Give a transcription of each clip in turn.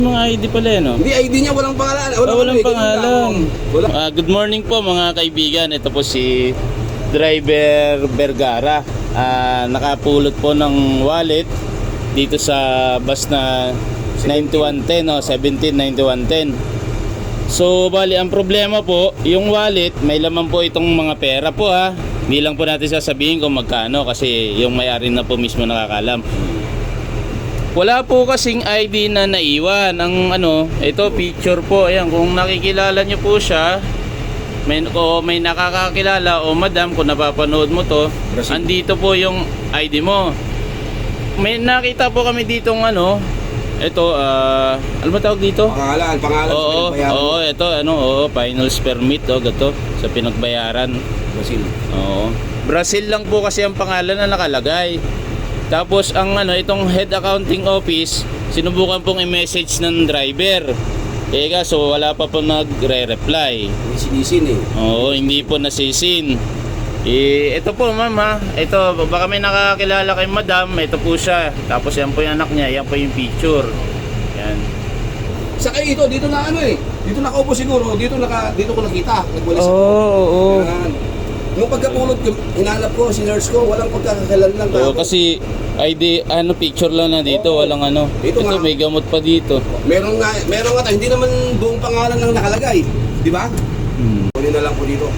Mga ID pala yan, no? Hindi, ID niya walang pangalan. Walang pangalan. Wala. Good morning po mga kaibigan. Ito po si Driver Vergara. Nakapulot po ng wallet dito sa bus na 9110, no? 179110. So bali ang problema po, yung wallet may laman po itong mga pera po, ha. Hindi lang po natin sasabihin kung magkano kasi yung may-ari na po mismo nakakalam. Wala po kasing ID na naiwan. Ang ito picture po. Ayan, kung nakikilala nyo po siya, may nakakakilala o madam, kung napapanood mo to, Brazil. andito po yung ID mo. May nakita po kami ditong ito, ano ba tawag dito? Pangalan. Oo, ito, finals permit, gato, sa pinagbayaran. Brazil. Oo. Brazil lang po kasi ang pangalan na nakalagay. Tapos ang itong head accounting office, sinubukan pong i-message ng driver. So wala pa po nagre-reply. Hindi sinisin eh. Oo, hindi po nasisin. Ito po ma'am, ha. Ito, baka may nakakilala kay madam. Ito po siya. Tapos yan po yung anak niya. Yan po yung picture. Yan. Sa kayo dito na Dito nakaupo siguro. Dito ko nakita. Nagwalis ako. Oo. Yan. Nung pagkapulot ko, hinalap ko, sinerge ko, walang pagkakakilan lang. Oo, kasi ID, picture lang na dito. Walang Dito ito, nga. may gamot pa dito. Meron nga tayo. Hindi naman buong pangalan lang nakalagay. Di ba? Huli na lang po dito.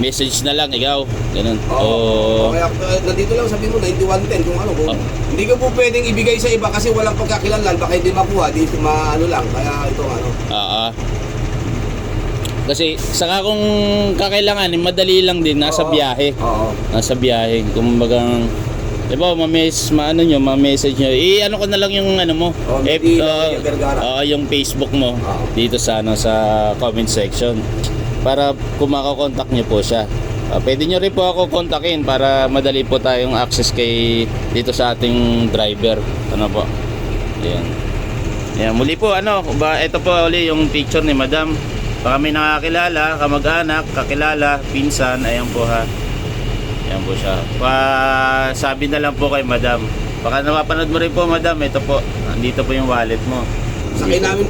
Message na lang, ikaw. Ganun. Oo. Kaya nandito lang sabi mo 9110 kung kung hindi ka po pwedeng ibigay sa iba kasi walang pagkakilanlan, baka hindi makuha, di lang. Kaya ito Kasi saka kung kakailangan, madali lang din, nasa biyahe. Oo. Nasa biyahe. Kumbaga, diba, ma-message nyo. Ko na lang yung mo. Yung Facebook mo dito sa comment section. Para kung makakontak nyo po siya. Pwede nyo rin po ako kontakin para madali po tayong access dito sa ating driver. Po. Ayan. Ayan. Muli po, ito po uli yung picture ni madam. Baka may nakakilala, kamag-anak, kakilala, pinsan, ayan po, ha. Ayan po siya. Sabi na lang po kay madam. Baka napapanood mo rin po, madam. Ito po, andito po yung wallet mo. Sakay namin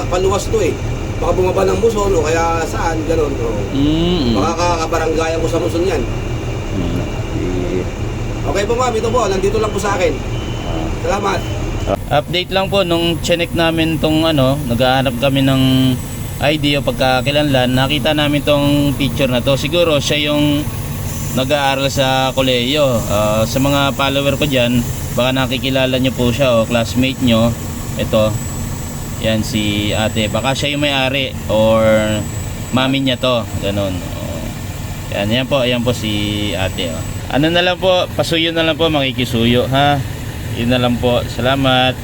paluwas to eh. Baka bumaba ng Muson o kaya saan, gano'n. Baka kakabaranggayan ko sa Muson yan. Okay po ma'am, ito po, nandito lang po sa akin. Salamat. Update lang po, nung chinek namin tong naghahanap kami ng ID o pagkakilanlan, nakita namin tong picture na to. Siguro siya yung nag-aaral sa kolehiyo. Sa mga follower ko dyan, baka nakikilala nyo po siya o classmate nyo. Ito, yan si ate. Baka siya yung may-ari or mami niya to. Ganun. Yan po si ate. Na lang po, pasuyo na lang po, makikisuyo, ha. Yun na lang po. Salamat.